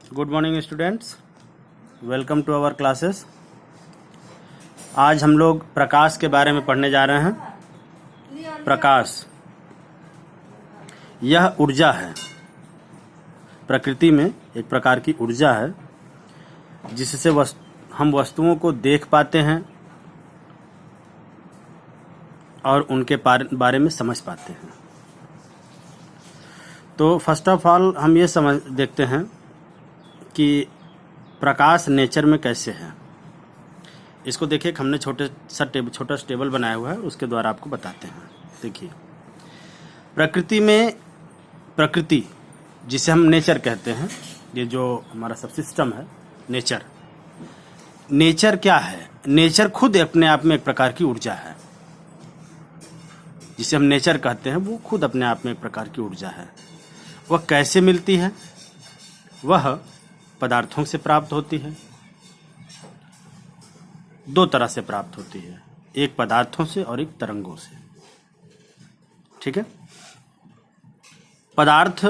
Good morning students, welcome to our classes. आज हम लोग प्रकाश के बारे में पढ़ने जा रहे हैं। प्रकाश यह ऊर्जा है, प्रकृति में एक प्रकार की ऊर्जा है जिससे हम वस्तुओं को देख पाते हैं और उनके बारे में समझ पाते हैं। तो फर्स्ट ऑफ ऑल हम ये देखते हैं कि प्रकाश नेचर में कैसे है। इसको देखिए, हमने छोटा सा टेबल बनाया हुआ है, उसके द्वारा आपको बताते हैं। देखिए, प्रकृति जिसे हम नेचर कहते हैं, ये जो हमारा सब सिस्टम है नेचर क्या है? नेचर खुद अपने आप में एक प्रकार की ऊर्जा है। जिसे हम नेचर कहते हैं वो खुद अपने आप में एक प्रकार की ऊर्जा है। वह कैसे मिलती है? वह पदार्थों से प्राप्त होती है। दो तरह से प्राप्त होती है, एक पदार्थों से और एक तरंगों से। ठीक है। पदार्थ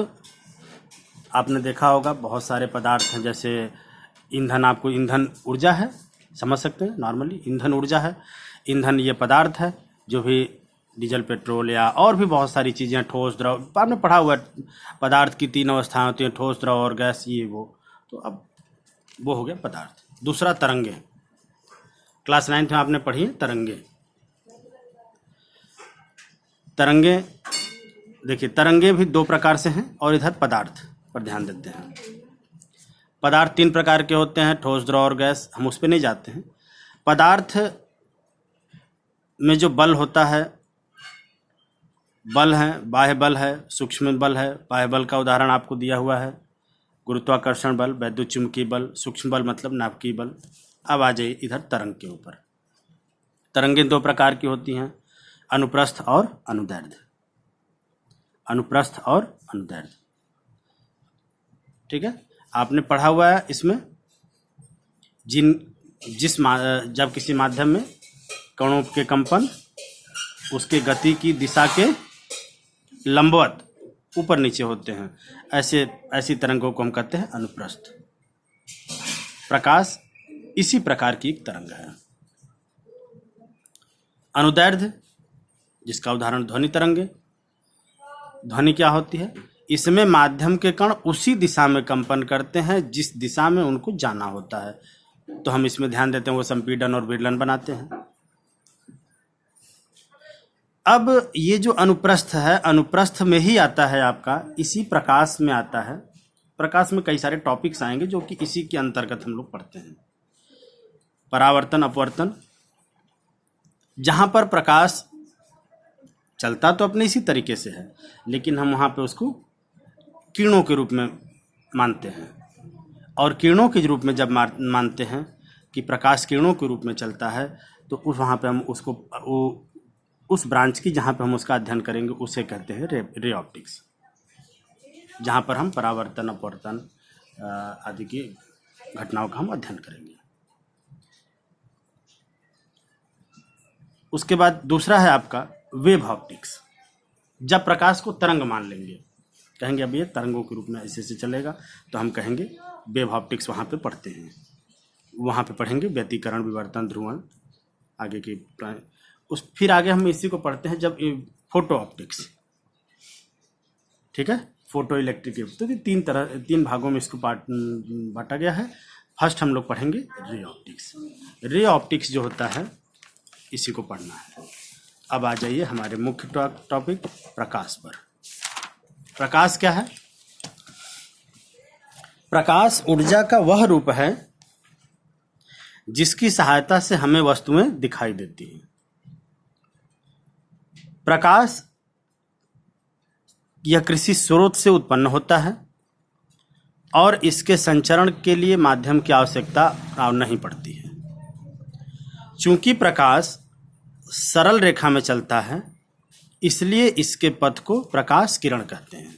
आपने देखा होगा, बहुत सारे पदार्थ हैं। जैसे ईंधन, आपको ईंधन ऊर्जा है, समझ सकते हैं। नॉर्मली ईंधन ऊर्जा है। ईंधन ये पदार्थ है, जो भी डीजल, पेट्रोल या और भी बहुत सारी चीज़ें, ठोस, द्रव, आपने पढ़ा हुआ है। पदार्थ की तीन अवस्थाएं होती हैं, ठोस, द्रव और गैस, ये वो। तो अब वो हो गया पदार्थ। दूसरा तरंगे, क्लास 9th में आपने पढ़ी है तरंगे। तरंगे देखिए, तरंगे भी दो प्रकार से हैं। और इधर पदार्थ पर ध्यान देते हैं। पदार्थ तीन प्रकार के होते हैं, ठोस, द्रव और गैस। हम उस पर नहीं जाते हैं। पदार्थ में जो बल होता है, बल है, बाह्य बल है, सूक्ष्म बल है। बाह्य बल का उदाहरण आपको दिया हुआ है, गुरुत्वाकर्षण बल, वैद्युत चुंबकीय बल। सूक्ष्म बल मतलब नाभिकीय बल। अब आ जाइए इधर तरंग के ऊपर। तरंगें दो प्रकार की होती हैं, अनुप्रस्थ और अनुदैर्ध्य। अनुप्रस्थ और अनुदैर्ध्य, ठीक है। आपने पढ़ा हुआ है इसमें। जब किसी माध्यम में कणों के कंपन उसके गति की दिशा के लंबवत ऊपर नीचे होते हैं, ऐसी तरंगों को हम कहते हैं अनुप्रस्थ। प्रकाश इसी प्रकार की एक तरंग है। अनुदैर्ध्य, जिसका उदाहरण ध्वनि तरंगे। ध्वनि क्या होती है? इसमें माध्यम के कण उसी दिशा में कंपन करते हैं जिस दिशा में उनको जाना होता है। तो हम इसमें ध्यान देते हैं, वो संपीड़न और विदलन बनाते हैं। अब ये जो अनुप्रस्थ है, अनुप्रस्थ में ही आता है आपका, इसी प्रकाश में आता है। प्रकाश में कई सारे टॉपिक्स आएंगे जो कि इसी के अंतर्गत हम लोग पढ़ते हैं। परावर्तन, अपवर्तन। जहां पर प्रकाश चलता तो अपने इसी तरीके से है, लेकिन हम वहां पे उसको किरणों के रूप में मानते हैं। और किरणों के रूप में जब मानते हैं कि प्रकाश किरणों के रूप में चलता है, तो वहां पे हम उसको उस ब्रांच की जहाँ पे हम उसका अध्ययन करेंगे उसे कहते हैं रे ऑप्टिक्स। जहाँ पर हम परावर्तन, अपवर्तन आदि की घटनाओं का हम अध्ययन करेंगे। उसके बाद दूसरा है आपका वेव ऑप्टिक्स। जब प्रकाश को तरंग मान लेंगे, कहेंगे अब ये तरंगों के रूप में ऐसे ऐसे चलेगा, तो हम कहेंगे वेव ऑप्टिक्स। वहाँ पे पढ़ते हैं, वहाँ पे पढ़ेंगे व्यतिकरण, विवर्तन, ध्रुवण आगे की। फिर आगे हम इसी को पढ़ते हैं जब फोटो ऑप्टिक्स। ठीक है, फोटो इलेक्ट्रिक। तो ये तीन भागों में इसको बांटा गया है। फर्स्ट हम लोग पढ़ेंगे रे ऑप्टिक्स। रे ऑप्टिक्स जो होता है, इसी को पढ़ना है। अब आ जाइए हमारे मुख्य टॉपिक प्रकाश पर। प्रकाश क्या है? प्रकाश ऊर्जा का वह रूप है जिसकी सहायता से हमें वस्तुएं दिखाई देती हैं। प्रकाश यह किसी स्रोत से उत्पन्न होता है और इसके संचरण के लिए माध्यम की आवश्यकता नहीं पड़ती है। चूंकि प्रकाश सरल रेखा में चलता है, इसलिए इसके पथ को प्रकाश किरण कहते हैं।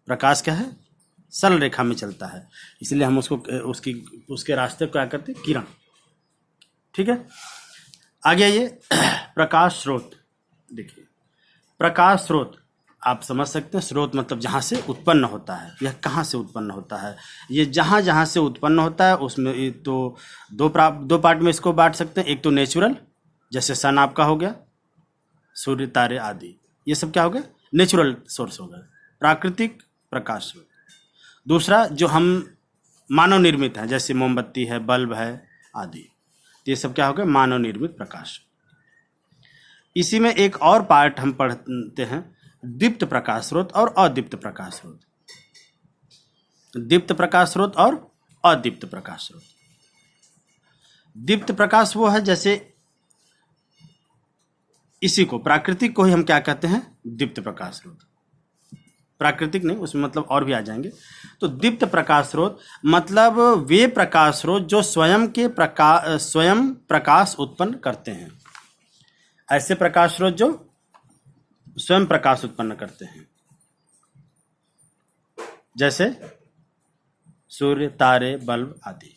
प्रकाश क्या है? सरल रेखा में चलता है, इसलिए हम उसके रास्ते को क्या करते हैं? किरण। ठीक है। आगे आइए, प्रकाश स्रोत। देखिए, प्रकाश स्रोत आप समझ सकते हैं, स्रोत मतलब जहाँ से उत्पन्न होता है। यह कहाँ से उत्पन्न होता है? ये जहाँ जहाँ से उत्पन्न होता है उसमें तो दो पार्ट में इसको बांट सकते हैं। एक तो नेचुरल, जैसे सन आपका हो गया, सूर्य, तारे आदि, ये सब क्या हो गया? नेचुरल सोर्स हो गया, प्राकृतिक प्रकाश स्रोत। दूसरा जो हम मानव निर्मित हैं, जैसे मोमबत्ती है, बल्ब है आदि, तो ये सब क्या हो गया? मानव निर्मित प्रकाश। इसी में एक और पार्ट हम पढ़ते हैं, दीप्त प्रकाश स्रोत और अदीप्त प्रकाश स्रोत। दीप्त प्रकाश स्रोत और अदीप्त प्रकाश स्रोत। दीप्त प्रकाश वो है, जैसे इसी को, प्राकृतिक को ही हम क्या कहते हैं? दीप्त प्रकाश स्रोत। प्राकृतिक नहीं, उसमें मतलब और भी आ जाएंगे। तो दीप्त प्रकाश स्रोत मतलब वे प्रकाश स्रोत जो स्वयं प्रकाश उत्पन्न करते हैं। ऐसे प्रकाश स्रोत जो स्वयं प्रकाश उत्पन्न करते हैं, जैसे सूर्य, तारे, बल्ब आदि।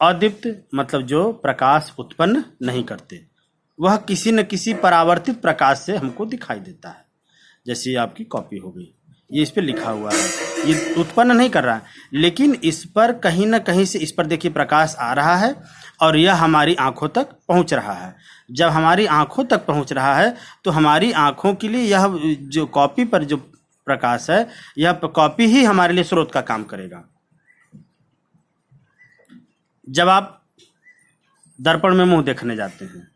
अदीप्त मतलब जो प्रकाश उत्पन्न नहीं करते, वह किसी न किसी परावर्तित प्रकाश से हमको दिखाई देता है। जैसे ये आपकी कॉपी हो गई, ये इस पर लिखा हुआ है, ये उत्पन्न नहीं कर रहा है, लेकिन इस पर कहीं ना कहीं से इस पर देखिए प्रकाश आ रहा है और यह हमारी आंखों तक पहुंच रहा है। जब हमारी आंखों तक पहुंच रहा है तो हमारी आंखों के लिए यह जो कॉपी पर जो प्रकाश है, यह कॉपी ही हमारे लिए स्रोत का काम करेगा। जब आप दर्पण में मुंह देखने जाते हैं,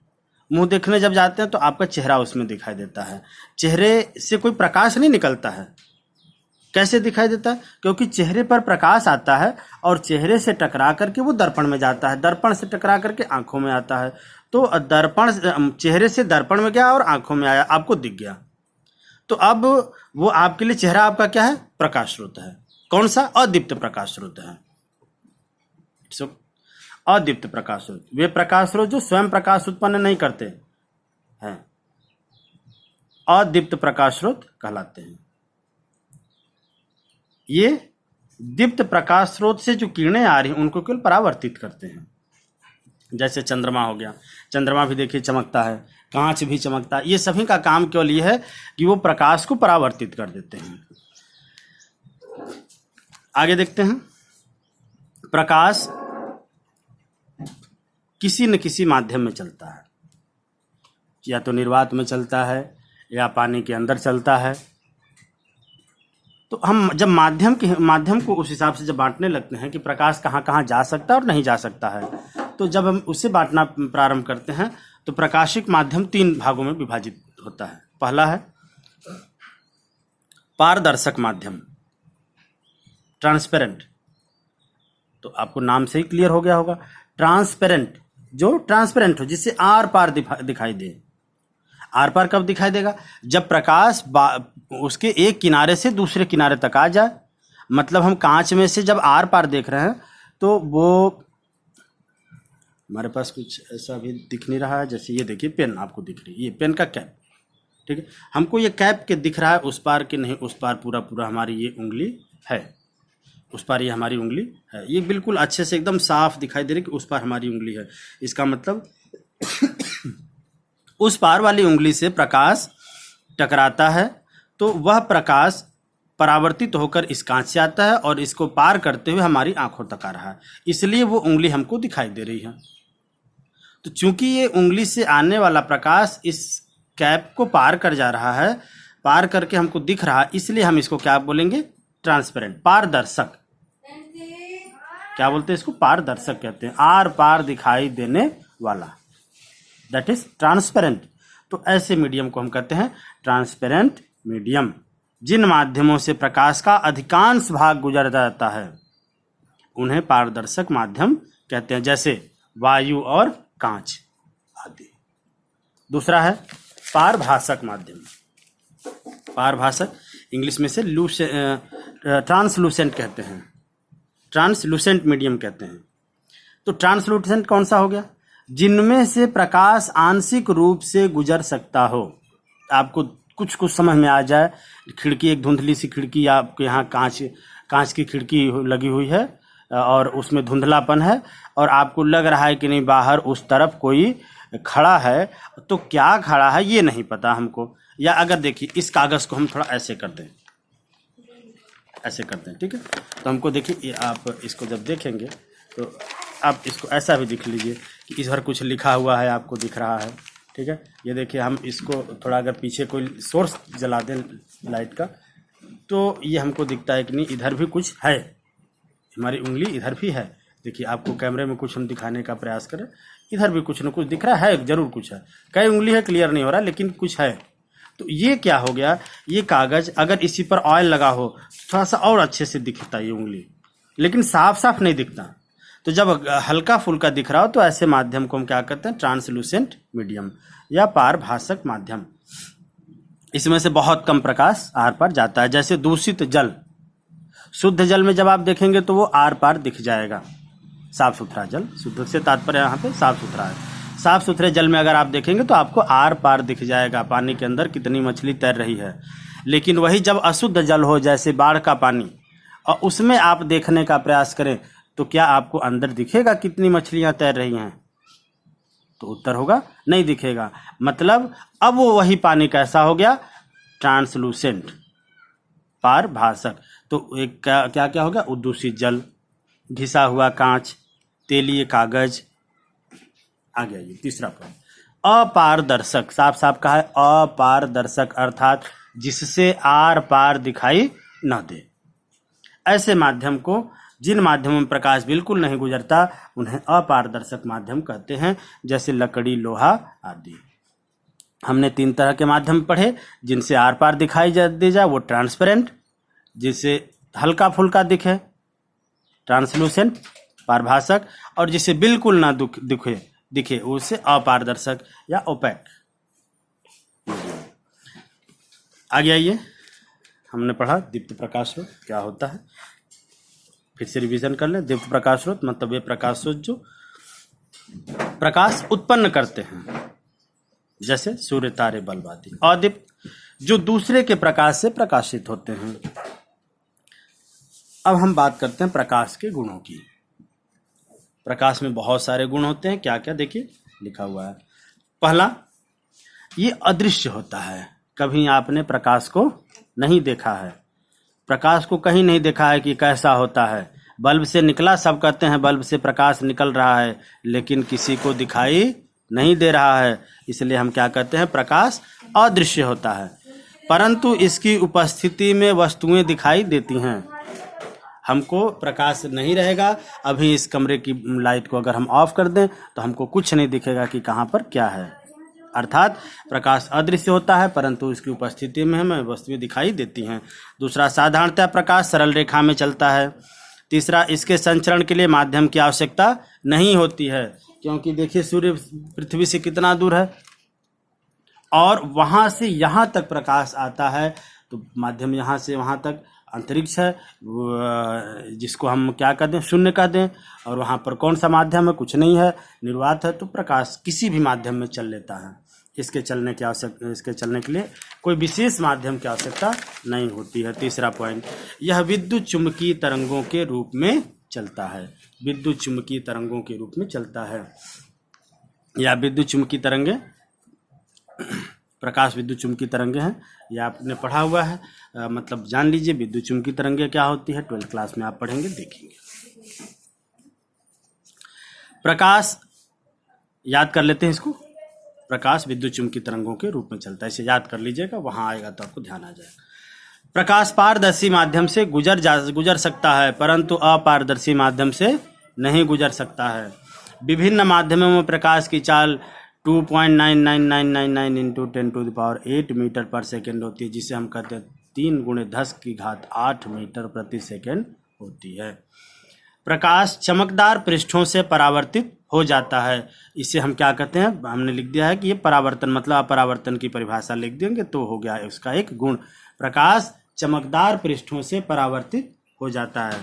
मुंह देखने जब जाते हैं तो आपका चेहरा उसमें दिखाई देता है। चेहरे से कोई प्रकाश नहीं निकलता है। कैसे दिखाई देता है? क्योंकि चेहरे पर प्रकाश आता है और चेहरे से टकरा करके वो दर्पण में जाता है, दर्पण से टकरा करके आंखों में आता है। तो दर्पण, चेहरे से दर्पण में गया और आंखों में आया, आपको दिख गया। तो अब वो आपके लिए चेहरा आपका क्या है? प्रकाश स्रोत है। कौन सा? अदीप्त प्रकाश स्रोत है। अदीप्त प्रकाश स्रोत वे प्रकाश स्रोत जो स्वयं प्रकाश उत्पन्न नहीं करते हैं, अदीप्त प्रकाश स्रोत कहलाते हैं। ये दीप्त प्रकाश स्रोत से जो किरणें आ रही हैं उनको केवल परावर्तित करते हैं। जैसे चंद्रमा हो गया, चंद्रमा भी देखिए चमकता है, कांच भी चमकता है। ये सभी का काम केवल ये है कि वो प्रकाश को परावर्तित कर देते हैं। आगे देखते हैं, प्रकाश किसी न किसी माध्यम में चलता है, या तो निर्वात में चलता है या पानी के अंदर चलता है। तो हम जब माध्यम को उस हिसाब से जब बांटने लगते हैं कि प्रकाश कहाँ कहाँ जा सकता है और नहीं जा सकता है, तो जब हम उससे बांटना प्रारंभ करते हैं तो प्रकाशिक माध्यम 3 भागों में विभाजित होता है। पहला है पारदर्शक माध्यम, ट्रांसपेरेंट। तो आपको नाम से ही क्लियर हो गया होगा, ट्रांसपेरेंट, जो ट्रांसपेरेंट हो, जिससे आर पार दिखाई दे। आर पार कब दिखाई देगा? जब प्रकाश उसके एक किनारे से दूसरे किनारे तक आ जाए। मतलब हम कांच में से जब आर पार देख रहे हैं तो वो हमारे पास कुछ ऐसा भी दिख नहीं रहा है। जैसे ये देखिए पेन आपको दिख रही है, ये पेन का कैप, ठीक है। हमको ये कैप के दिख रहा है, उस पार के नहीं, उस पार पूरा हमारी ये उंगली है, उस पार ये हमारी उंगली है। ये बिल्कुल अच्छे से एकदम साफ दिखाई दे रही कि उस पार हमारी उंगली है। इसका मतलब उस पार वाली उंगली से प्रकाश टकराता है तो वह प्रकाश परावर्तित होकर इस कांच से आता है और इसको पार करते हुए हमारी आंखों तक आ रहा है, इसलिए वो उंगली हमको दिखाई दे रही है। तो चूंकि ये उंगली से आने वाला प्रकाश इस कैप को पार कर जा रहा है, पार करके हमको दिख रहा है, इसलिए हम इसको क्या बोलेंगे? ट्रांसपेरेंट, पारदर्शक। क्या बोलते हैं इसको? पारदर्शक कहते हैं, आर पार दिखाई देने वाला, दैट इज ट्रांसपेरेंट। तो ऐसे मीडियम को हम कहते हैं ट्रांसपेरेंट मीडियम। जिन माध्यमों से प्रकाश का अधिकांश भाग गुजर जाता है उन्हें पारदर्शक माध्यम कहते हैं, जैसे वायु और कांच आदि। दूसरा है पारभासक माध्यम। पारभासक इंग्लिश में से ट्रांसलूसेंट कहते हैं, ट्रांसलूसेंट मीडियम कहते हैं। तो ट्रांसलूसेंट कौन सा हो गया? जिनमें से प्रकाश आंशिक रूप से गुजर सकता हो। आपको कुछ समझ में आ जाए, खिड़की, एक धुंधली सी खिड़की, आपके यहाँ कांच की खिड़की लगी हुई है और उसमें धुंधलापन है और आपको लग रहा है कि नहीं बाहर उस तरफ कोई खड़ा है, तो क्या खड़ा है ये नहीं पता हमको, या अगर देखिए इस कागज़ को हम थोड़ा ऐसे कर दें, ऐसे करते हैं, ठीक है। तो हमको देखिए आप इसको जब देखेंगे तो आप इसको ऐसा भी देख लीजिए कि इस पर कुछ लिखा हुआ है, आपको दिख रहा है, ठीक है। ये देखिए हम इसको थोड़ा अगर पीछे कोई सोर्स जला दें लाइट का तो ये हमको दिखता है कि नहीं इधर भी कुछ है, हमारी उंगली इधर भी है। देखिए आपको कैमरे में कुछ हम दिखाने का प्रयास करें, इधर भी कुछ न कुछ दिख रहा है, जरूर कुछ है। कई उंगली है क्लियर नहीं हो रहा लेकिन कुछ है। तो ये क्या हो गया, ये कागज़ अगर इसी पर ऑयल लगा हो थोड़ा सा और अच्छे से दिखता ये उंगली, लेकिन साफ साफ नहीं दिखता। तो जब हल्का फुल्का दिख रहा हो तो ऐसे माध्यम को हम क्या करते हैं, ट्रांसलूसेंट मीडियम या पारभासक माध्यम। इसमें से बहुत कम प्रकाश आर पार जाता है। जैसे दूषित जल, शुद्ध जल में जब आप देखेंगे तो वो आर पार दिख जाएगा। साफ सुथरा जल, शुद्ध से तात्पर्य यहाँ पे साफ सुथरा है। साफ सुथरे जल में अगर आप देखेंगे तो आपको आर पार दिख जाएगा, पानी के अंदर कितनी मछली तैर रही है। लेकिन वही जब अशुद्ध जल हो, जैसे बाढ़ का पानी, और उसमें आप देखने का प्रयास करें तो क्या आपको अंदर दिखेगा कितनी मछलियां तैर रही हैं? तो उत्तर होगा नहीं दिखेगा। मतलब अब वो वही पानी कैसा हो गया, ट्रांसलूसेंट, पारभासक। तो एक क्या क्या हो गया, दूषित जल, घिसा हुआ कांच, तेलीय कागज। आ गया ये तीसरा पॉइंट, अपारदर्शक। साफ साफ कहा है अपारदर्शक, अर्थात जिससे आर पार दिखाई न दे। ऐसे माध्यम को, जिन माध्यमों में प्रकाश बिल्कुल नहीं गुजरता, उन्हें अपारदर्शक माध्यम कहते हैं। जैसे लकड़ी, लोहा आदि। हमने 3 तरह के माध्यम पढ़े, जिनसे आर पार दिखाई दे जाए वो ट्रांसपेरेंट, जिसे हल्का फुल्का दिखे ट्रांसलूसेंट पारभासक, और जिसे बिल्कुल ना दिखे उसे अपारदर्शक या ओपेक। आगे आइए, हमने पढ़ा दीप्त प्रकाश स्रोत क्या होता है, फिर से रिवीजन कर लें। दीप्त प्रकाश स्रोत मतलब वे प्रकाश स्रोत जो प्रकाश उत्पन्न करते हैं, जैसे सूर्य, तारे, बल्ब आदि। अदीप्त जो दूसरे के प्रकाश से प्रकाशित होते हैं। अब हम बात करते हैं प्रकाश के गुणों की। प्रकाश में बहुत सारे गुण होते हैं, क्या क्या देखिए लिखा हुआ है। पहला, ये अदृश्य होता है। कभी आपने प्रकाश को नहीं देखा है, प्रकाश को कहीं नहीं देखा है कि कैसा होता है। बल्ब से निकला, सब कहते हैं बल्ब से प्रकाश निकल रहा है, लेकिन किसी को दिखाई नहीं दे रहा है। इसलिए हम क्या कहते हैं, प्रकाश अदृश्य होता है। परंतु इसकी उपस्थिति में वस्तुएं दिखाई देती हैं। हमको प्रकाश नहीं रहेगा, अभी इस कमरे की लाइट को अगर हम ऑफ कर दें तो हमको कुछ नहीं दिखेगा कि कहाँ पर क्या है। अर्थात प्रकाश अदृश्य होता है, परंतु इसकी उपस्थिति में हमें वस्तुएं दिखाई देती हैं। दूसरा, साधारणतः प्रकाश सरल रेखा में चलता है। तीसरा, इसके संचरण के लिए माध्यम की आवश्यकता नहीं होती है, क्योंकि देखिए सूर्य पृथ्वी से कितना दूर है और वहाँ से यहाँ तक प्रकाश आता है। तो माध्यम यहाँ से वहाँ तक अंतरिक्ष है, जिसको हम क्या कहते हैं, शून्य कहते हैं। और वहाँ पर कौन सा माध्यम है, कुछ नहीं है, निर्वात है। तो प्रकाश किसी भी माध्यम में चल लेता है। इसके चलने के लिए कोई विशेष माध्यम की आवश्यकता नहीं होती है। तीसरा पॉइंट, यह विद्युत चुम्बकीय तरंगों के रूप में चलता है। विद्युत चुम्बकीय तरंगों के रूप में चलता है, या विद्युत चुम्बकीय तरंगे, प्रकाश विद्युत चुम्बकीय तरंगे हैं। यह आपने पढ़ा हुआ है, मतलब जान लीजिए विद्युत चुम्बकीय तरंगे क्या होती है, 12th क्लास में आप पढ़ेंगे, देखेंगे। प्रकाश याद कर लेते हैं इसको, प्रकाश विद्युत चुम्बकीय तरंगों के रूप में चलता है। इसे याद कर लीजिएगा, वहां आएगा तो आपको ध्यान आ जाएगा। प्रकाश पारदर्शी माध्यम से गुजर सकता है, परंतु अपारदर्शी माध्यम से नहीं गुजर सकता है। विभिन्न माध्यमों में प्रकाश की चाल 2.99999 इंटू 10⁸ मीटर पर सेकेंड होती है, जिसे हम कहते हैं 3 × 10⁸ मीटर प्रति सेकेंड होती है। प्रकाश चमकदार पृष्ठों से परावर्तित हो जाता है। इसे हम क्या कहते हैं, हमने लिख दिया है कि ये परावर्तन, मतलब अपरावर्तन की परिभाषा लिख देंगे तो हो गया उसका एक गुण। प्रकाश चमकदार पृष्ठों से परावर्तित हो जाता है।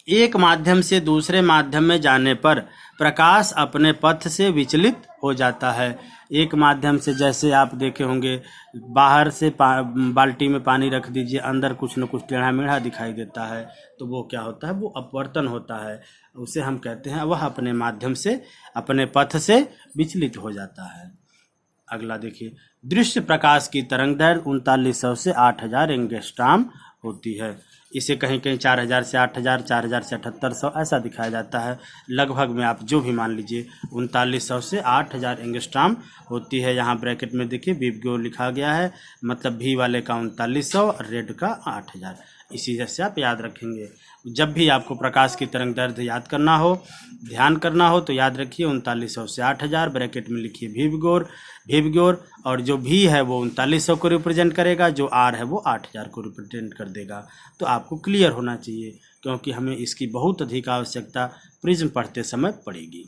एक माध्यम से दूसरे माध्यम में जाने पर प्रकाश अपने पथ से विचलित हो जाता है। एक माध्यम से, जैसे आप देखे होंगे, बाहर से बाल्टी में पानी रख दीजिए, अंदर कुछ न कुछ टेढ़ा मेढ़ा दिखाई देता है, तो वो क्या होता है, वो अपवर्तन होता है। उसे हम कहते हैं वह अपने माध्यम से, अपने पथ से विचलित हो जाता है। अगला देखिए, दृश्य प्रकाश की तरंग दैर्घ्य 3900 से 8000 एंगस्ट्रॉम होती है। इसे कहीं कहीं 4000 से 8000, 4000 से 7800 ऐसा दिखाया जाता है। लगभग में आप जो भी मान लीजिए 3900 से 8000 एंगस्ट्रॉम होती है। यहाँ ब्रैकेट में देखिए विबग्योर लिखा गया है, मतलब भी वाले का 3900 और रेड का 8000। इसी तरह से आप याद रखेंगे। जब भी आपको प्रकाश की तरंग दैर्घ्य याद करना हो, ध्यान करना हो, तो याद रखिए 3900 से 8000, ब्रैकेट में लिखिए विबग्योर, और जो भी है वो 3900 को रिप्रेजेंट करेगा, जो आर है वो 8000 को रिप्रेजेंट कर देगा। तो आपको क्लियर होना चाहिए, क्योंकि हमें इसकी बहुत अधिक आवश्यकता प्रिज्म पढ़ते समय पड़ेगी।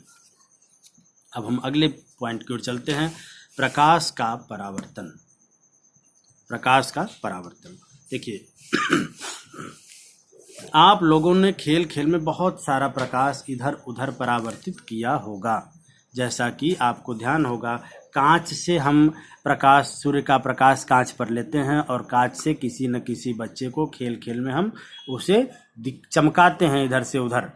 अब हम अगले पॉइंट की ओर चलते हैं, प्रकाश का परावर्तन। प्रकाश का परावर्तन देखिए, आप लोगों ने खेल खेल में बहुत सारा प्रकाश इधर उधर परावर्तित किया होगा। जैसा कि आपको ध्यान होगा, कांच से हम प्रकाश, सूर्य का प्रकाश कांच पर लेते हैं और कांच से किसी न किसी बच्चे को खेल खेल में हम उसे चमकाते हैं इधर से उधर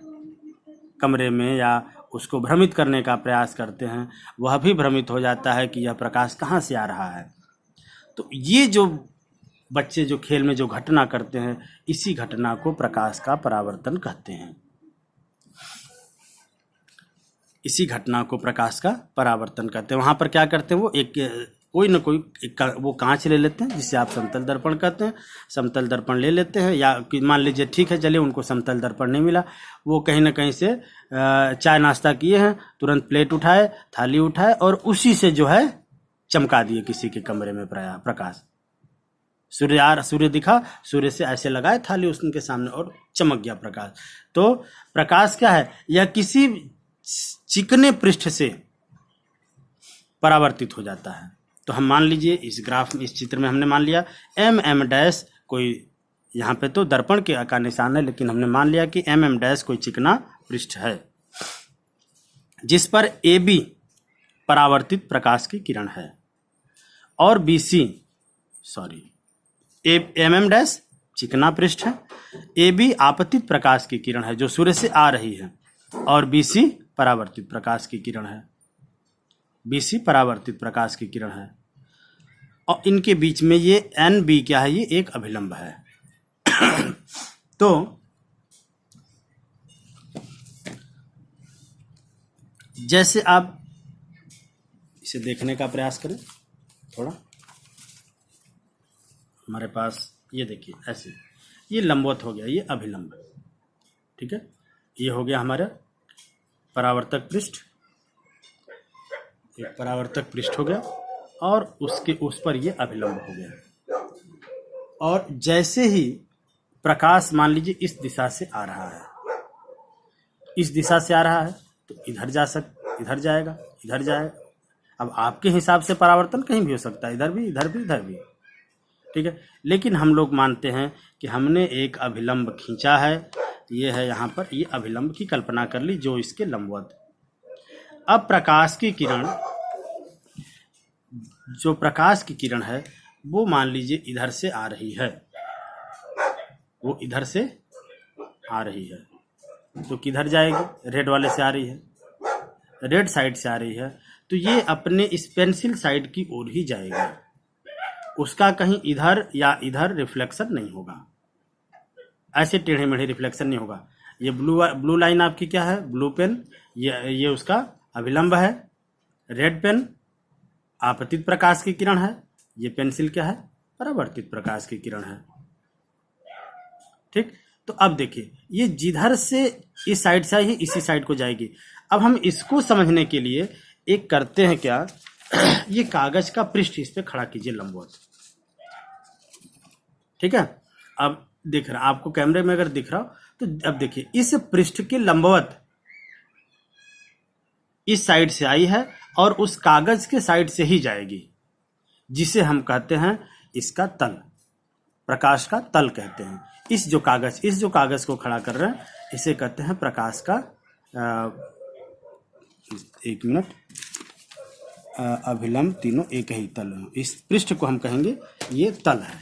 कमरे में, या उसको भ्रमित करने का प्रयास करते हैं। वह भी भ्रमित हो जाता है कि यह प्रकाश कहाँ से आ रहा है। तो ये जो बच्चे जो खेल में जो घटना करते हैं, इसी घटना को प्रकाश का परावर्तन कहते हैं। इसी घटना को प्रकाश का परावर्तन कहते हैं। वहाँ पर क्या करते हैं, वो कोई न कोई वो कांच ले लेते हैं, जिसे आप समतल दर्पण कहते हैं। समतल दर्पण ले लेते हैं, या मान लीजिए ठीक है चलिए उनको समतल दर्पण नहीं मिला, वो कहीं ना कहीं से चाय नाश्ता किए हैं, तुरंत प्लेट उठाए, थाली उठाए और उसी से जो है चमका दिए किसी के कमरे में प्रकाश। सूर्य दिखा, सूर्य से ऐसे लगाए थाली उनके सामने और चमक गया प्रकाश। तो प्रकाश क्या है, यह किसी चिकने पृष्ठ से परावर्तित हो जाता है। तो हम मान लीजिए इस ग्राफ में, इस चित्र में हमने मान लिया mm डैश, कोई यहाँ पे तो दर्पण के का निशान है, लेकिन हमने मान लिया कि mm डैश कोई चिकना पृष्ठ है, जिस पर AB परावर्तित प्रकाश की किरण है और BC mm डैश चिकना पृष्ठ है, AB आपतित प्रकाश की किरण है जो सूर्य से आ रही है, और BC परावर्तित प्रकाश की किरण है। BC परावर्तित प्रकाश की किरण है, और इनके बीच में ये NB क्या है, ये एक अभिलंब है। तो जैसे आप इसे देखने का प्रयास करें थोड़ा, हमारे पास ये देखिए ऐसे, ये लंबवत हो गया, ये अभिलंब, ठीक है। ये हो गया हमारा परावर्तक पृष्ठ, एक परावर्तक पृष्ठ हो गया, और उसके उस पर ये अभिलंब हो गया। और जैसे ही प्रकाश मान लीजिए इस दिशा से आ रहा है, इस दिशा से आ रहा है, तो इधर जाएगा, इधर जाएगा। अब आपके हिसाब से परावर्तन कहीं भी हो सकता है, इधर भी, इधर भी, इधर भी, ठीक है। लेकिन हम लोग मानते हैं कि हमने एक अभिलंब खींचा है, ये है यहाँ पर, ये अभिलंब की कल्पना कर ली जो इसके लंबवत। अब प्रकाश की किरण, जो प्रकाश की किरण है वो मान लीजिए इधर से आ रही है, वो इधर से आ रही है, तो किधर जाएगी, रेड वाले से आ रही है, रेड साइड से आ रही है, तो ये अपने इस पेंसिल साइड की ओर ही जाएगी, उसका कहीं इधर या इधर रिफ्लेक्शन नहीं होगा, ऐसे टेढ़े मेढ़े रिफ्लेक्शन नहीं होगा। ये ब्लू लाइन आपकी क्या है, ब्लू पेन, ये उसका अभिलंब है, रेड पेन आपतित प्रकाश की किरण है, ये पेंसिल क्या है, परावर्तित प्रकाश की किरण है, ठीक। तो अब देखिए, ये जिधर से इस साइड से ही इसी साइड को जाएगी। अब हम इसको समझने के लिए एक करते हैं क्या, ये कागज का पृष्ठ इस पे खड़ा कीजिए लंबवत, ठीक है। अब दिख रहा, आपको कैमरे में अगर दिख रहा हो तो अब देखिए, इस पृष्ठ के लंबवत इस साइड से आई है और उस कागज के साइड से ही जाएगी, जिसे हम कहते हैं इसका तल, प्रकाश का तल कहते हैं। इस जो कागज को खड़ा कर रहे हैं, इसे कहते हैं प्रकाश का एक मिनट, अभिलंब तीनों एक ही तल, इस पृष्ठ को हम कहेंगे ये तल है,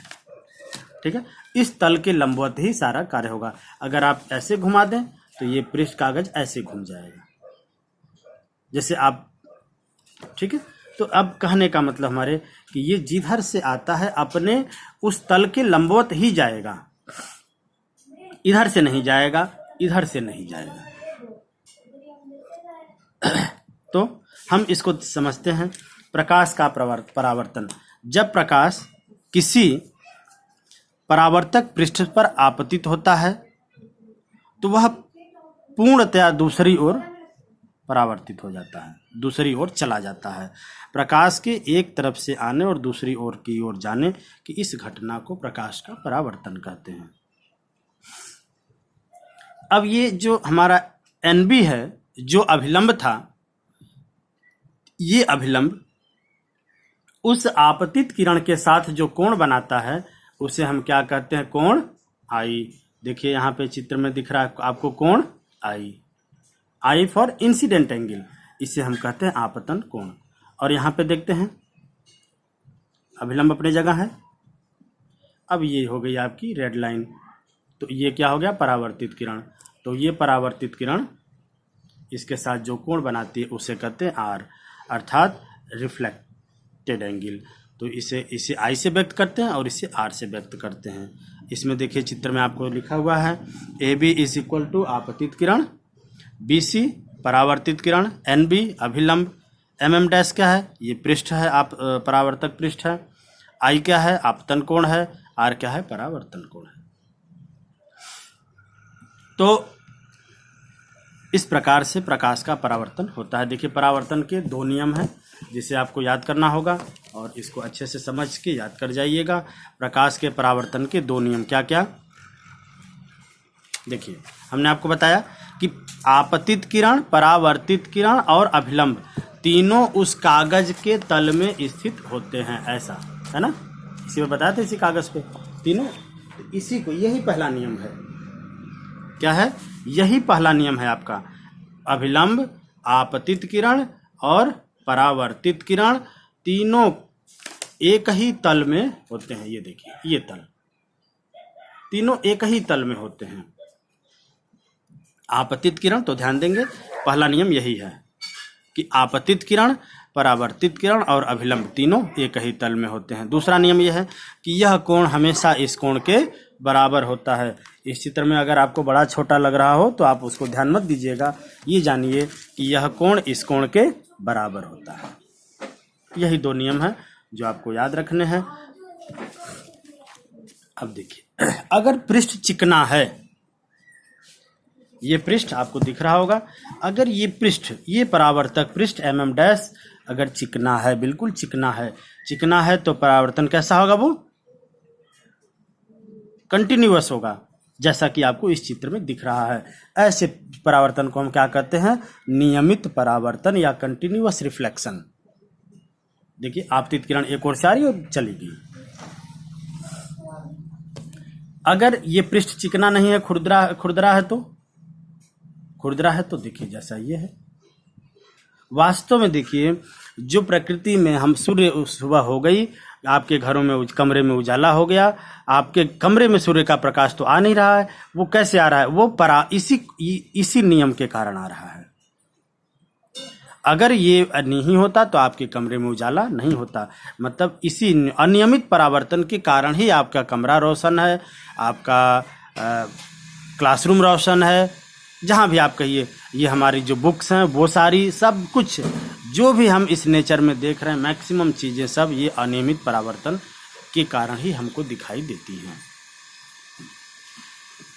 ठीक है। इस तल के लंबवत ही सारा कार्य होगा। अगर आप ऐसे घुमा दें तो ये पृष्ठ कागज ऐसे घूम जाएगा, जैसे आप, ठीक है। तो अब कहने का मतलब हमारे कि ये जिधर से आता है अपने उस तल के लंबवत ही जाएगा, इधर से नहीं जाएगा, इधर से नहीं जाएगा। तो हम इसको समझते हैं प्रकाश का परावर्तन। जब प्रकाश किसी परावर्तक पृष्ठ पर आपतित होता है तो वह पूर्णतया दूसरी ओर परावर्तित हो जाता है, दूसरी ओर चला जाता है। प्रकाश के एक तरफ से आने और दूसरी ओर की ओर जाने की इस घटना को प्रकाश का परावर्तन कहते हैं। अब ये जो हमारा NB है, जो अभिलंब था, ये अभिलंब उस आपतित किरण के साथ जो कोण बनाता है उसे हम क्या कहते हैं? कोण I। देखिए यहाँ पे चित्र में दिख रहा है आपको कोण I फॉर इंसिडेंट एंगल, इसे हम कहते हैं आपतन कोण। और यहाँ पे देखते हैं अभिलंब अपनी जगह है। अब ये हो गई आपकी रेड लाइन, तो ये क्या हो गया? परावर्तित किरण। तो ये परावर्तित किरण इसके साथ जो कोण बनाती है उसे कहते हैं R, अर्थात रिफ्लेक्टेड एंगल। तो इसे I से व्यक्त करते हैं और इसे R से व्यक्त करते हैं। इसमें देखिए चित्र में आपको लिखा हुआ है AB इज इक्वल टू आपतित किरण, BC परावर्तित किरण, NB अभिलंब, MM डैश क्या है? ये पृष्ठ है, आप परावर्तक पृष्ठ है, I क्या है? आपतन कोण है, R क्या है? परावर्तन कोण है। तो इस प्रकार से प्रकाश का परावर्तन होता है। देखिए परावर्तन के 2 नियम हैं जिसे आपको याद करना होगा और इसको अच्छे से समझ के याद कर जाइएगा। प्रकाश के परावर्तन के 2 नियम क्या क्या? देखिए हमने आपको बताया कि आपतित किरण, परावर्तित किरण और अभिलंब तीनों उस कागज के तल में स्थित होते हैं, ऐसा है ना? इसी में बताया था, इसी कागज पे तीनों, इसी को, यही पहला नियम है। क्या है? यही पहला नियम है आपका। अभिलंब, आपतित किरण और परावर्तित किरण तीनों एक ही तल में होते हैं। ये देखिए, ये तल तीनों एक ही तल में होते हैं। आपतित किरण, तो ध्यान देंगे पहला नियम यही है कि आपतित किरण, परावर्तित किरण और अभिलंब तीनों एक ही तल में होते हैं। दूसरा नियम यह है कि यह कोण हमेशा इस कोण के बराबर होता है। इस चित्र में अगर आपको बड़ा छोटा लग रहा हो तो आप उसको ध्यान मत दीजिएगा, ये जानिए कि यह कोण इस कोण के बराबर होता है। यही 2 नियम है जो आपको याद रखने हैं। अब देखिए, अगर पृष्ठ चिकना है, ये पृष्ठ आपको दिख रहा होगा, अगर ये पृष्ठ, ये परावर्तक पृष्ठ MM डैश अगर चिकना है, बिल्कुल चिकना है तो परावर्तन कैसा होगा? वो कंटिन्यूअस होगा, जैसा कि आपको इस चित्र में दिख रहा है। ऐसे परावर्तन को हम क्या कहते हैं? नियमित परावर्तन या कंटिन्यूअस रिफ्लेक्शन। देखिए आपतित किरण एक ओर से आ रही और चली गई। अगर ये पृष्ठ चिकना नहीं है, खुरदरा है तो देखिए जैसा ये है। वास्तव में देखिए, जो प्रकृति में हम सूर्य, सुबह हो गई, आपके घरों में, कमरे में उजाला हो गया, आपके कमरे में सूर्य का प्रकाश तो आ नहीं रहा है। वो कैसे आ रहा है? वो इसी नियम के कारण आ रहा है। अगर ये नहीं होता तो आपके कमरे में उजाला नहीं होता। मतलब इसी अनियमित परावर्तन के कारण ही आपका कमरा रोशन है, आपका क्लासरूम रोशन है, जहाँ भी आप कहिए। ये हमारी जो बुक्स हैं वो सारी, सब कुछ जो भी हम इस नेचर में देख रहे हैं, मैक्सिमम चीज़ें सब ये अनियमित परावर्तन के कारण ही हमको दिखाई देती हैं।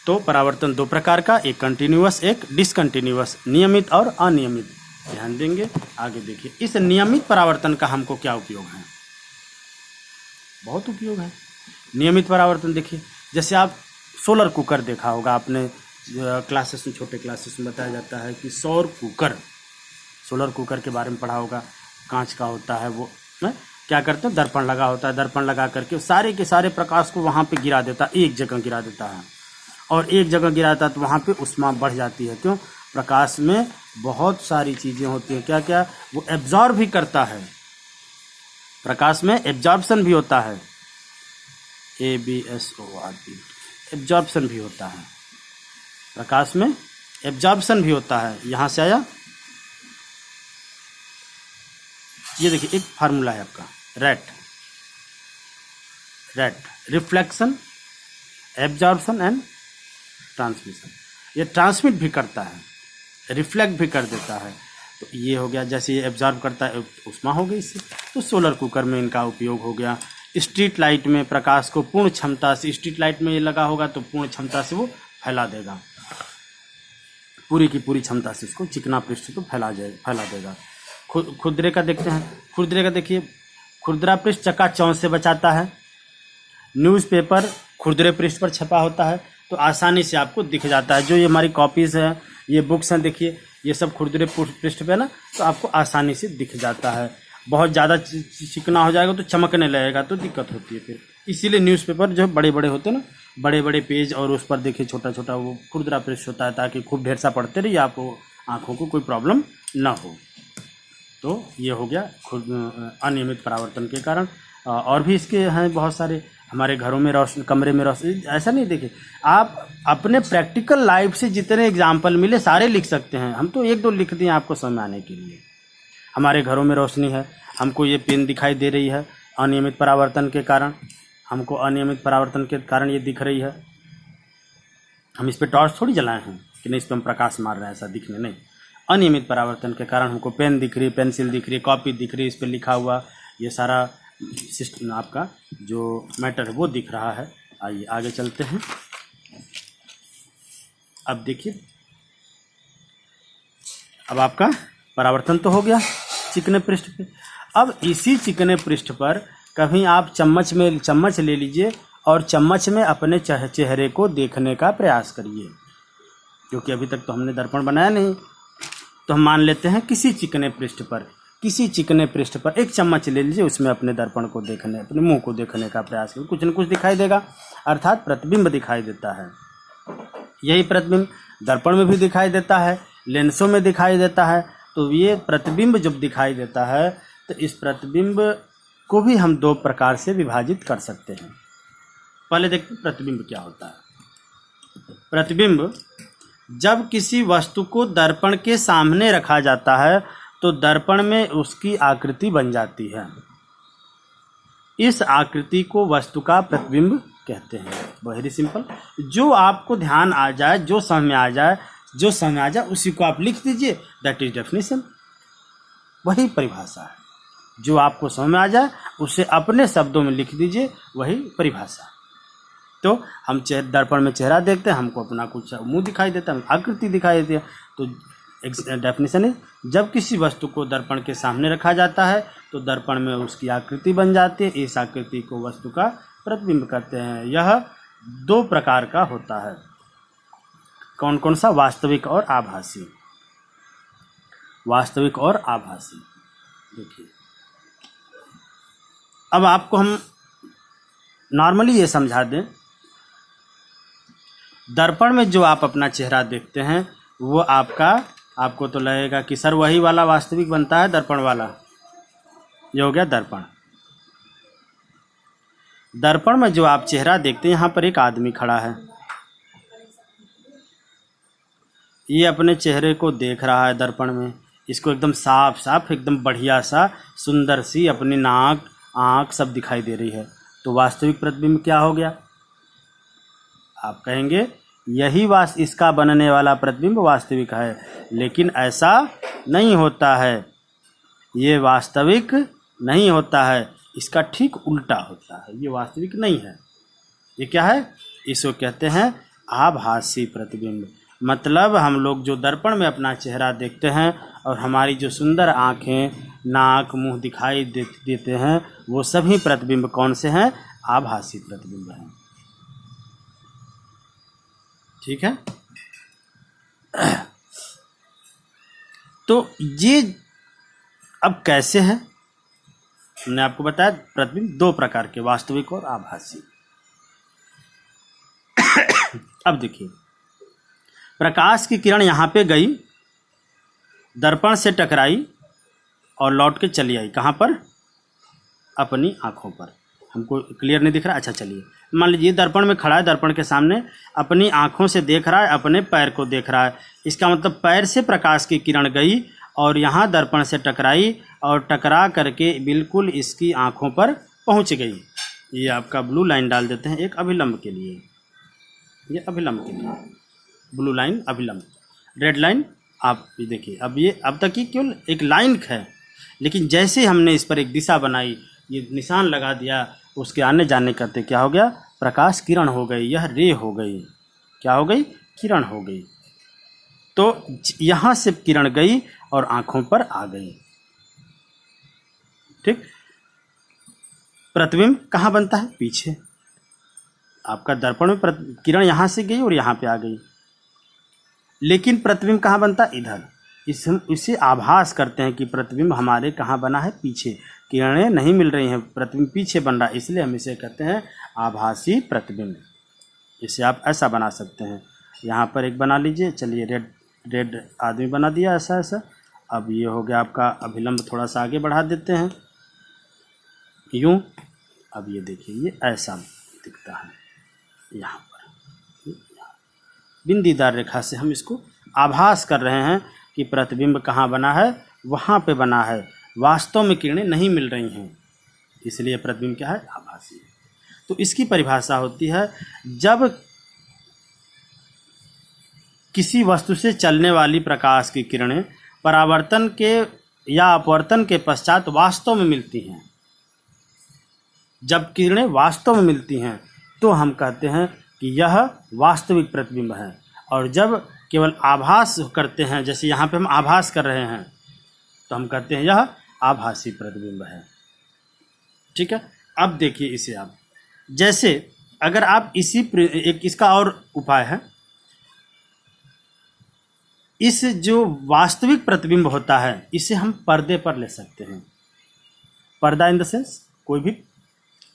तो परावर्तन 2 प्रकार का, एक कंटिन्यूअस, एक डिसकंटिन्यूअस, नियमित और अनियमित। ध्यान देंगे। आगे देखिए, इस नियमित परावर्तन का हमको क्या उपयोग है? बहुत उपयोग है। नियमित परावर्तन देखिए, जैसे आप सोलर कुकर देखा होगा आपने, क्लासेस में, छोटे क्लासेस में बताया जाता है कि सोलर कुकर के बारे में पढ़ा होगा। कांच का होता है वो, क्या करते हैं? दर्पण लगा होता है, दर्पण लगा करके सारे के सारे प्रकाश को वहाँ पे गिरा देता है, एक जगह गिरा देता है, और एक जगह गिराता है तो वहाँ पे ऊष्मा बढ़ जाती है। क्यों? प्रकाश में बहुत सारी चीज़ें होती हैं। क्या क्या? वो एब्जॉर्ब भी करता है। प्रकाश में एब्जॉर्प्शन भी होता है, ABSORB, एब्जॉर्प्शन भी होता है। प्रकाश में एब्जॉर्प्शन भी होता है। यहाँ से आया, ये देखिए एक फार्मूला है आपका rate reflection, absorption and transmission. ये ट्रांसमिट भी करता है, रिफ्लेक्ट भी कर देता है। तो ये हो गया, जैसे ये एब्जॉर्ब करता है ऊष्मा हो गई इससे, तो सोलर कुकर में इनका उपयोग हो गया। स्ट्रीट लाइट में प्रकाश को पूर्ण क्षमता से, स्ट्रीट लाइट में ये लगा होगा तो पूर्ण क्षमता से वो फैला देगा, पूरी की पूरी क्षमता से उसको चिकना पृष्ठ को फैला देगा। खुरदरे का देखते हैं, खुरदरे का देखिए, खुरदरा पृष्ठ चकाचौंध से बचाता है। न्यूज़पेपर खुरदरे पृष्ठ पर छपा होता है तो आसानी से आपको दिख जाता है। जो ये हमारी कॉपीज़ हैं, ये बुक्स हैं, देखिए ये सब खुरदरे पृष्ठ पे ना, तो आपको आसानी से दिख जाता है। बहुत ज़्यादा चिकना हो जाएगा तो चमकने लगेगा तो दिक्कत होती है फिर। इसीलिए न्यूज़पेपर जो बड़े बड़े होते हैं ना, बड़े बड़े पेज, और उस पर देखिए छोटा छोटा वो खुरदरा पृष्ठ होता है, ताकि खूब ढेर सा पढ़ते रहिए, आपको आँखों को कोई प्रॉब्लम ना हो। तो ये हो गया अनियमित परावर्तन के कारण। और भी इसके हैं बहुत सारे। हमारे घरों में रोशनी, कमरे में रोशनी, ऐसा नहीं, देखिए आप अपने प्रैक्टिकल लाइफ से जितने एग्जाम्पल मिले सारे लिख सकते हैं। हम तो एक दो लिख दिए आपको समझ आने के लिए। हमारे घरों में रोशनी है, हमको ये पेन दिखाई दे रही है अनियमित परावर्तन के कारण, हमको अनियमित परावर्तन के कारण ये दिख रही है। हम इस पर टॉर्च थोड़ी जलाए हैं कि नहीं, इस पर हम प्रकाश मार रहे हैं, ऐसा दिखने नहीं। अनियमित परावर्तन के कारण हमको पेन दिख रही है, पेंसिल दिख रही है, कॉपी दिख रही है, इस पर लिखा हुआ ये सारा सिस्टम आपका जो मैटर है वो दिख रहा है। आइए आगे चलते हैं। अब देखिए, अब आपका परावर्तन तो हो गया चिकने पृष्ठ पे। अब इसी चिकने पृष्ठ पर कभी आप चम्मच ले लीजिए और चम्मच में अपने चेहरे को देखने का प्रयास करिए, क्योंकि अभी तक तो हमने दर्पण बनाया नहीं। तो हम मान लेते हैं किसी चिकने पृष्ठ पर एक चम्मच ले लीजिए, उसमें अपने दर्पण को देखने, अपने मुंह को देखने का प्रयास करिए। कुछ न कुछ दिखाई देगा, अर्थात प्रतिबिंब दिखाई देता है। यही प्रतिबिंब दर्पण में भी दिखाई देता है, लेंसों में दिखाई देता है। तो ये प्रतिबिंब जब दिखाई देता है तो इस प्रतिबिंब को भी हम दो प्रकार से विभाजित कर सकते हैं। पहले देखते हैं प्रतिबिंब क्या होता है। प्रतिबिंब जब किसी वस्तु को दर्पण के सामने रखा जाता है तो दर्पण में उसकी आकृति बन जाती है। इस आकृति को वस्तु का प्रतिबिंब कहते हैं। Very simple. जो आपको ध्यान आ जाए, जो समझ में आ जाए उसी को आप लिख दीजिए, दैट इज डेफिनेशन। वही परिभाषा है। जो आपको समझ में आ जाए उसे अपने शब्दों में लिख दीजिए, वही परिभाषा। तो हम दर्पण में चेहरा देखते हैं, हमको अपना कुछ मुंह दिखाई देता है, आकृति दिखाई देती है। तो डेफिनेशन है, जब किसी वस्तु को दर्पण के सामने रखा जाता है तो दर्पण में उसकी आकृति बन जाती है। इस आकृति को वस्तु का प्रतिबिंब कहते हैं। यह दो प्रकार का होता है। कौन कौन सा? वास्तविक और आभासी। वास्तविक और आभासी। देखिए, अब आपको हम नॉर्मली ये समझा दें, दर्पण में जो आप अपना चेहरा देखते हैं वो आपको तो लगेगा कि सर वही वाला वास्तविक बनता है, दर्पण वाला। ये हो गया दर्पण। दर्पण में जो आप चेहरा देखते हैं, यहाँ पर एक आदमी खड़ा है, ये अपने चेहरे को देख रहा है दर्पण में। इसको एकदम साफ साफ, एकदम बढ़िया सा, सुंदर सी अपनी नाक, आँख सब दिखाई दे रही है। तो वास्तविक प्रतिबिंब क्या हो गया? आप कहेंगे यही इसका बनने वाला प्रतिबिंब वास्तविक है, लेकिन ऐसा नहीं होता है। ये वास्तविक नहीं होता है, इसका ठीक उल्टा होता है। ये वास्तविक नहीं है। ये क्या है? इसको कहते हैं आभासी प्रतिबिंब। मतलब हम लोग जो दर्पण में अपना चेहरा देखते हैं और हमारी जो सुंदर आँखें, नाक, मुंह दिखाई देते हैं, वो सभी प्रतिबिंब कौन से हैं? आभासी प्रतिबिंब हैं। ठीक है। तो ये अब कैसे है? हमने आपको बताया प्रतिबिंब दो प्रकार के, वास्तविक और आभासी। अब देखिए, प्रकाश की किरण यहाँ पे गई, दर्पण से टकराई और लौट के चली आई। कहाँ पर? अपनी आँखों पर। हमको क्लियर नहीं दिख रहा? अच्छा चलिए, मान लीजिए दर्पण में खड़ा है, दर्पण के सामने अपनी आँखों से देख रहा है, अपने पैर को देख रहा है। इसका मतलब पैर से प्रकाश की किरण गई और यहाँ दर्पण से टकराई और टकरा करके बिल्कुल इसकी आँखों पर पहुँच गई। ये आपका ब्लू लाइन डाल देते हैं एक अभिलंब के लिए, ये अभिलंब के लिए ब्लू लाइन अभिलंब, रेड लाइन आप ये देखिए। अब ये अब तक ही केवल एक लाइन है, लेकिन जैसे हमने इस पर एक दिशा बनाई, ये निशान लगा दिया, उसके आने जाने करते क्या हो गया, प्रकाश किरण हो गई, यह रे हो गई, क्या हो गई, किरण हो गई। तो यहाँ से किरण गई और आँखों पर आ गई। ठीक, प्रतिबिंब कहाँ बनता है, पीछे। आपका दर्पण में किरण यहाँ से गई और यहाँ पे आ गई, लेकिन प्रतिबिंब कहाँ बनता है, इधर। इसे आभास करते हैं कि प्रतिबिंब हमारे कहाँ बना है, पीछे। किरणें नहीं मिल रही हैं, प्रतिबिंब पीछे बन रहा है, इसलिए हम इसे कहते हैं आभासी प्रतिबिंब। इसे आप ऐसा बना सकते हैं। यहाँ पर एक बना लीजिए, चलिए रेड आदमी बना दिया ऐसा ऐसा। अब ये हो गया आपका अभिलंब, थोड़ा सा आगे बढ़ा देते हैं यूँ। अब ये देखिए ये ऐसा दिखता है, यहाँ पर बिंदीदार रेखा से हम इसको आभास कर रहे हैं कि प्रतिबिंब कहाँ बना है, वहाँ पे बना है। वास्तव में किरणें नहीं मिल रही हैं, इसलिए प्रतिबिंब क्या है, आभासी है। तो इसकी परिभाषा होती है, जब किसी वस्तु से चलने वाली प्रकाश की किरणें परावर्तन के या अपवर्तन के पश्चात वास्तव में मिलती हैं। जब किरणें वास्तव में मिलती हैं तो हम कहते हैं कि यह वास्तविक प्रतिबिंब है। और जब केवल आभास करते हैं, जैसे यहाँ पे हम आभास कर रहे हैं, तो हम कहते हैं यह आभासी प्रतिबिंब है। ठीक है, अब देखिए इसे आप, जैसे अगर आप एक इसका और उपाय है, इस जो वास्तविक प्रतिबिंब होता है इसे हम पर्दे पर ले सकते हैं। पर्दा इन द सेंस कोई भी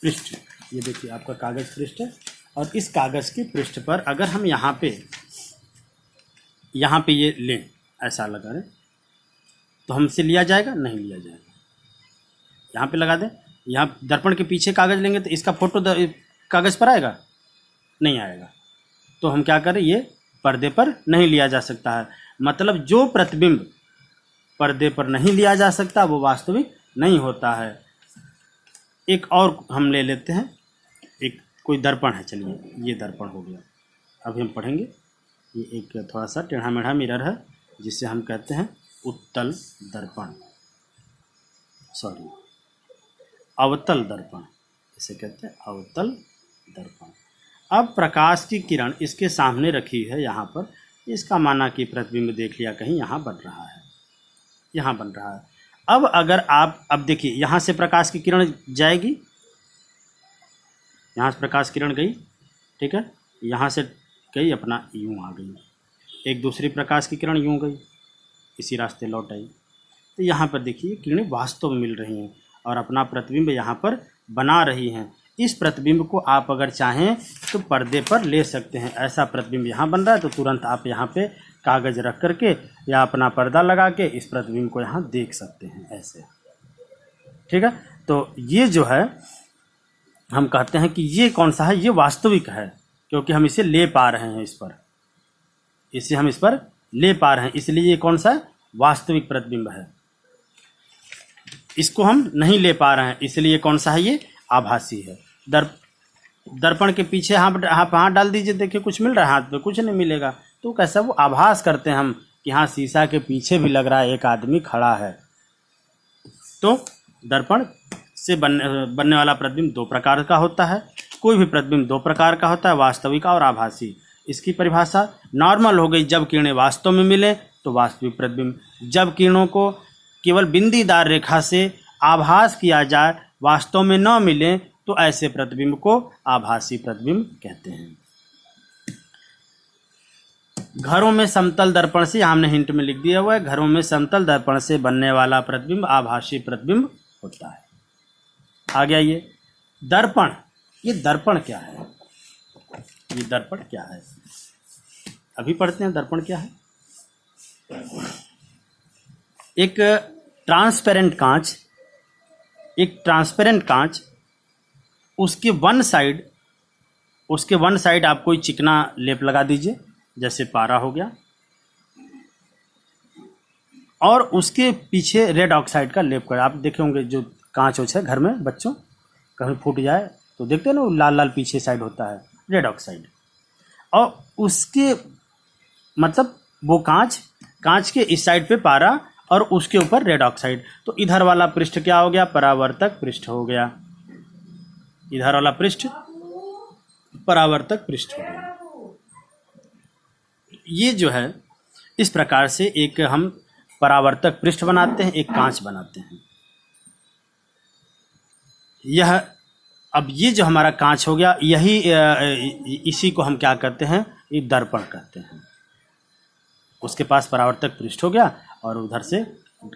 पृष्ठ, ये देखिए आपका कागज पृष्ठ है, और इस कागज के पृष्ठ पर अगर हम यहाँ पे ये लें, ऐसा लगा दें, तो हमसे लिया जाएगा, नहीं लिया जाएगा। यहाँ पे लगा दें, यहाँ दर्पण के पीछे कागज लेंगे तो इसका फोटो कागज पर आएगा, नहीं आएगा। तो हम क्या करें, ये पर्दे पर नहीं लिया जा सकता है। मतलब जो प्रतिबिंब पर्दे पर नहीं लिया जा सकता वो वास्तविक नहीं होता है। एक और हम ले लेते हैं, एक कोई दर्पण है, चलिए ये दर्पण हो गया। अभी हम पढ़ेंगे, ये एक थोड़ा सा टेढ़ा मेढ़ा मिरर है जिसे हम कहते हैं उत्तल दर्पण, अवतल दर्पण, इसे कहते हैं अवतल दर्पण। अब प्रकाश की किरण इसके सामने रखी है यहाँ पर, इसका माना कि प्रतिबिंब देख लिया कहीं यहाँ बन रहा है, यहाँ बन रहा है। अब अगर आप, अब देखिए यहाँ से प्रकाश की किरण जाएगी, यहाँ से प्रकाश किरण गई, ठीक है, यहाँ से गई अपना यूँ आ गई, एक दूसरी प्रकाश की किरण यूँ गई, इसी रास्ते लौट आई। तो यहाँ पर देखिए किरणें वास्तव में मिल रही हैं और अपना प्रतिबिंब यहाँ पर बना रही हैं। इस प्रतिबिंब को आप अगर चाहें तो पर्दे पर ले सकते हैं। ऐसा प्रतिबिंब यहाँ बन रहा है तो तुरंत आप यहाँ पे कागज़ रख करके या अपना पर्दा लगा के इस प्रतिबिंब को यहाँ देख सकते हैं, ऐसे। ठीक है, तो ये जो है हम कहते हैं कि ये कौन सा है, ये वास्तविक है, क्योंकि हम इसे ले पा रहे हैं, इसे हम इस पर ले पा रहे हैं, इसलिए ये कौन सा है, वास्तविक प्रतिबिंब है। इसको हम नहीं ले पा रहे हैं, इसलिए कौन सा है, ये आभासी है। दर्पण के पीछे हाथ डाल दीजिए, देखिए कुछ मिल रहा है, हाथ पे कुछ नहीं मिलेगा, तो कैसा वो आभास करते हैं हम कि हाँ शीशा के पीछे भी लग रहा है एक आदमी खड़ा है। तो दर्पण से बनने वाला प्रतिबिंब दो प्रकार का होता है। कोई भी प्रतिबिंब दो प्रकार का होता है, वास्तविक और आभासी। इसकी परिभाषा नॉर्मल हो गई, जब किरणें वास्तव में मिले तो वास्तविक प्रतिबिंब, जब किरणों को केवल बिंदीदार रेखा से आभास किया जाए, वास्तव में न मिले, तो ऐसे प्रतिबिंब को आभासी प्रतिबिंब कहते हैं। घरों में समतल दर्पण से, हमने हिंट में लिख दिया हुआ है, घरों में समतल दर्पण से बनने वाला प्रतिबिंब आभासी प्रतिबिंब होता है। आ गया ये दर्पण। ये दर्पण क्या है, ये दर्पण क्या है, अभी पढ़ते हैं दर्पण क्या है। एक ट्रांसपेरेंट कांच, उसके वन साइड आप कोई चिकना लेप लगा दीजिए, जैसे पारा हो गया, और उसके पीछे रेड ऑक्साइड का लेप कर। आप देखे होंगे जो कांच है घर में बच्चों, कहीं फूट जाए तो देखते हैं ना, वो लाल लाल पीछे साइड होता है रेड ऑक्साइड। और उसके मतलब वो कांच के इस साइड पे पारा और उसके ऊपर रेड ऑक्साइड, तो इधर वाला पृष्ठ क्या हो गया, परावर्तक पृष्ठ हो गया। इधर वाला पृष्ठ परावर्तक पृष्ठ हो गया। ये जो है इस प्रकार से एक हम परावर्तक पृष्ठ बनाते हैं, एक कांच बनाते हैं। यह अब ये जो हमारा कांच हो गया, यही इसी को हम क्या करते हैं, ये दर्पण कहते हैं। उसके पास परावर्तक पृष्ठ हो गया और उधर से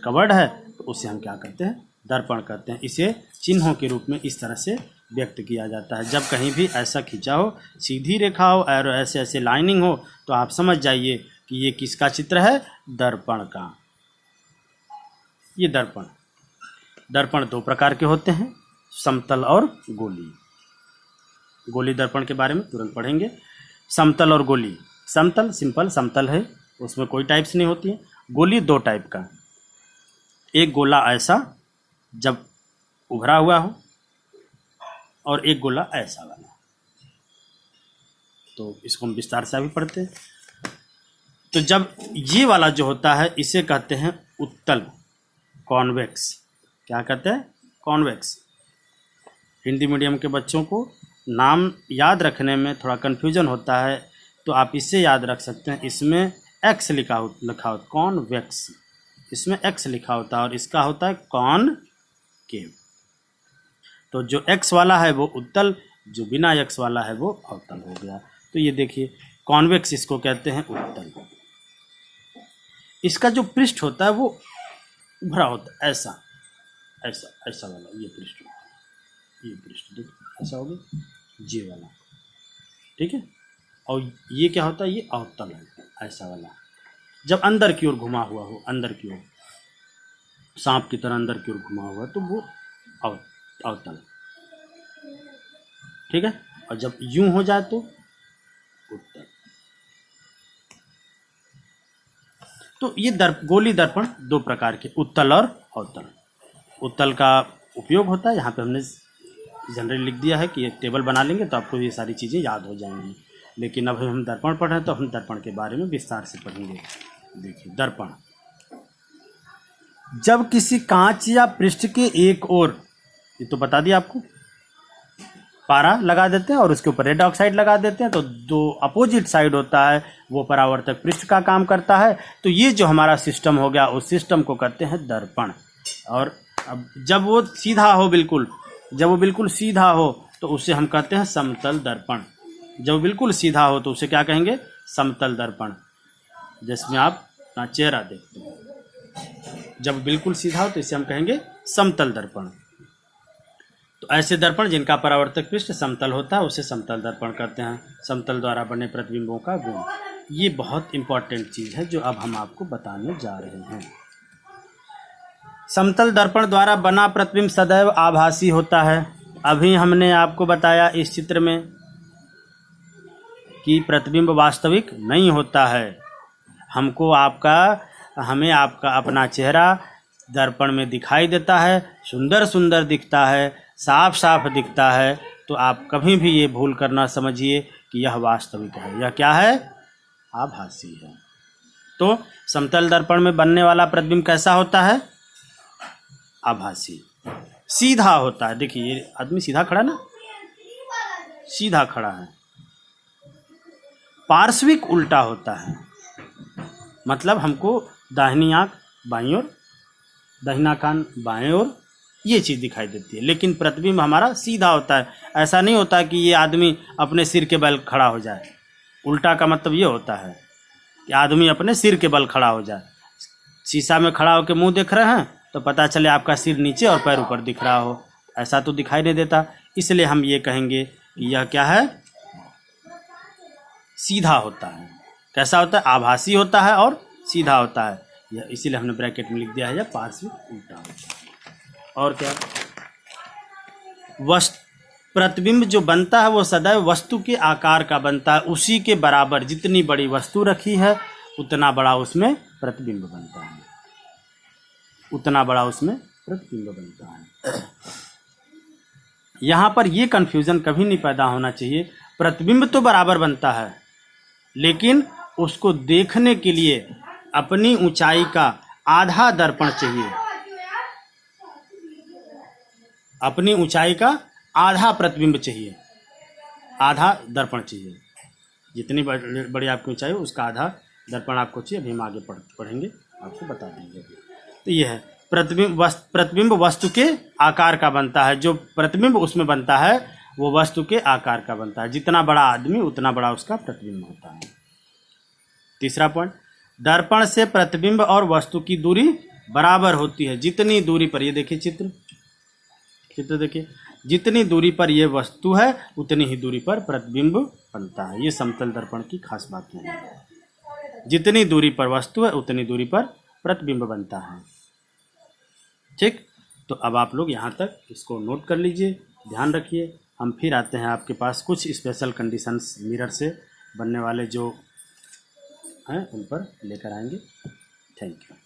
कवर्ड है, तो उसे हम क्या करते हैं, दर्पण कहते हैं। इसे चिन्हों के रूप में इस तरह से व्यक्त किया जाता है। जब कहीं भी ऐसा खींचा हो, सीधी रेखा हो और ऐसे ऐसे लाइनिंग हो, तो आप समझ जाइए कि ये किसका चित्र है, दर्पण का। ये दर्पण दो प्रकार के होते हैं, समतल और गोली। गोली दर्पण के बारे में तुरंत पढ़ेंगे। समतल और गोली। समतल सिंपल समतल है, उसमें कोई टाइप्स नहीं होती है। गोली दो टाइप का, एक गोला ऐसा जब उभरा हुआ हो और एक गोला ऐसा वाला। तो इसको हम विस्तार से अभी पढ़ते हैं। तो जब ये वाला जो होता है इसे कहते हैं उत्तल, कॉन्वेक्स। क्या कहते हैं, कॉन्वेक्स। हिंदी मीडियम के बच्चों को नाम याद रखने में थोड़ा कन्फ्यूजन होता है, तो आप इससे याद रख सकते हैं। इसमें एक्स लिखा होता कॉन्वेक्स, इसमें एक्स लिखा होता है और इसका होता है कॉनकेव। तो जो एक्स वाला है वो उत्तल, जो बिना एक्स वाला है वो अवतल हो गया। तो ये देखिए कॉन्वेक्स इसको कहते हैं उत्तल। इसका जो पृष्ठ होता है वो उभरा होता है, ऐसा ऐसा ऐसा वाला ये पृष्ठ, ये पृष्ठ देखो ऐसा हो गया, ये वाला, ठीक है। और ये क्या होता है, ये अवतल है, ऐसा वाला। जब अंदर की ओर घुमा हुआ हो, अंदर की ओर सांप की तरह अंदर की ओर घुमा हुआ, तो वो अवतल, ठीक है। और जब यूं हो जाए तो उत्तल। तो ये गोली दर्पण दो प्रकार के, उत्तल और अवतल। उत्तल का उपयोग होता है, यहाँ पे हमने जनरली लिख दिया है कि एक टेबल बना लेंगे तो आपको ये सारी चीज़ें याद हो जाएंगी। लेकिन अब हम दर्पण पढ़ रहे हैं तो हम दर्पण के बारे में विस्तार से पढ़ेंगे। देखिए दर्पण, जब किसी कांच या पृष्ठ के एक ओर, ये तो बता दिया आपको, पारा लगा देते हैं और उसके ऊपर रेड ऑक्साइड लगा देते हैं, तो जो अपोजिट साइड होता है वो परावर्तक पृष्ठ का काम करता है। तो ये जो हमारा सिस्टम हो गया, उस सिस्टम को कहते हैं दर्पण। और अब जब वो सीधा हो, जब वो बिल्कुल सीधा हो तो उसे हम कहते हैं समतल दर्पण। जब बिल्कुल सीधा हो तो उसे क्या कहेंगे, समतल दर्पण, जिसमें आप अपना चेहरा देखते हैं। जब बिल्कुल सीधा हो तो इसे हम कहेंगे समतल दर्पण। तो ऐसे दर्पण जिनका परावर्तक पृष्ठ समतल होता है उसे समतल दर्पण कहते हैं। समतल द्वारा बने प्रतिबिंबों का गुण, ये बहुत इंपॉर्टेंट चीज़ है जो अब हम आपको बताने जा रहे हैं। समतल दर्पण द्वारा बना प्रतिबिंब सदैव आभासी होता है। अभी हमने आपको बताया इस चित्र में कि प्रतिबिंब वास्तविक नहीं होता है। हमें आपका अपना चेहरा दर्पण में दिखाई देता है, सुंदर सुंदर दिखता है, साफ साफ दिखता है। तो आप कभी भी ये भूल कर ना समझिए कि यह वास्तविक है, यह क्या है, आभासी है। तो समतल दर्पण में बनने वाला प्रतिबिंब कैसा होता है, आभासी, सीधा होता है। देखिए ये आदमी सीधा खड़ा ना, सीधा खड़ा है। पार्श्विक उल्टा होता है, मतलब हमको दाहिनी आंख बाईं ओर, दाहिना कान बाएं ओर, ये चीज़ दिखाई देती है। लेकिन प्रतिबिंब हमारा सीधा होता है। ऐसा नहीं होता कि ये आदमी अपने सिर के बल खड़ा हो जाए। उल्टा का मतलब ये होता है कि आदमी अपने सिर के बल खड़ा हो जाए। शीशा में खड़ा होकर मुंह देख रहे हैं तो पता चले आपका सिर नीचे और पैर ऊपर दिख रहा हो, ऐसा तो दिखाई नहीं देता। इसलिए हम ये कहेंगे कि यह क्या है, सीधा होता है। कैसा होता है, आभासी होता है और सीधा होता है। यह इसीलिए हमने ब्रैकेट में लिख दिया है, यह पार्श्विक उल्टा होता है। और क्या, प्रतिबिंब जो बनता है वो सदैव वस्तु के आकार का बनता है, उसी के बराबर। जितनी बड़ी वस्तु रखी है उतना बड़ा उसमें प्रतिबिंब बनता है। उतना बड़ा उसमें प्रतिबिंब बनता है। यहाँ पर ये कन्फ्यूज़न कभी नहीं पैदा होना चाहिए। प्रतिबिंब तो बराबर बनता है, लेकिन उसको देखने के लिए अपनी ऊंचाई का आधा दर्पण चाहिए, अपनी ऊंचाई का आधा प्रतिबिंब चाहिए, आधा दर्पण चाहिए। जितनी बड़ी आपकी ऊंचाई हो उसका आधा दर्पण आपको चाहिए। अभी हम आगे पढ़ेंगे, आपको बता देंगे। तो ये है प्रतिबिंब वस्तु के आकार का बनता है। जो प्रतिबिंब उसमें बनता है वो वस्तु के आकार का बनता है। जितना बड़ा आदमी उतना बड़ा उसका प्रतिबिंब होता है। तीसरा पॉइंट, दर्पण से प्रतिबिंब और वस्तु की दूरी बराबर होती है। जितनी दूरी पर, ये देखिए चित्र देखिए, जितनी दूरी पर ये वस्तु है उतनी ही दूरी पर प्रतिबिंब बनता है। ये समतल दर्पण की खास बातें हैं। जितनी दूरी पर वस्तु है उतनी दूरी पर प्रतिबिंब बनता है। ठीक, तो अब आप लोग यहाँ तक इसको नोट कर लीजिए, ध्यान रखिए। हम फिर आते हैं आपके पास कुछ स्पेशल कंडीशंस मिरर से बनने वाले जो हैं उन पर लेकर आएंगे। Thank you.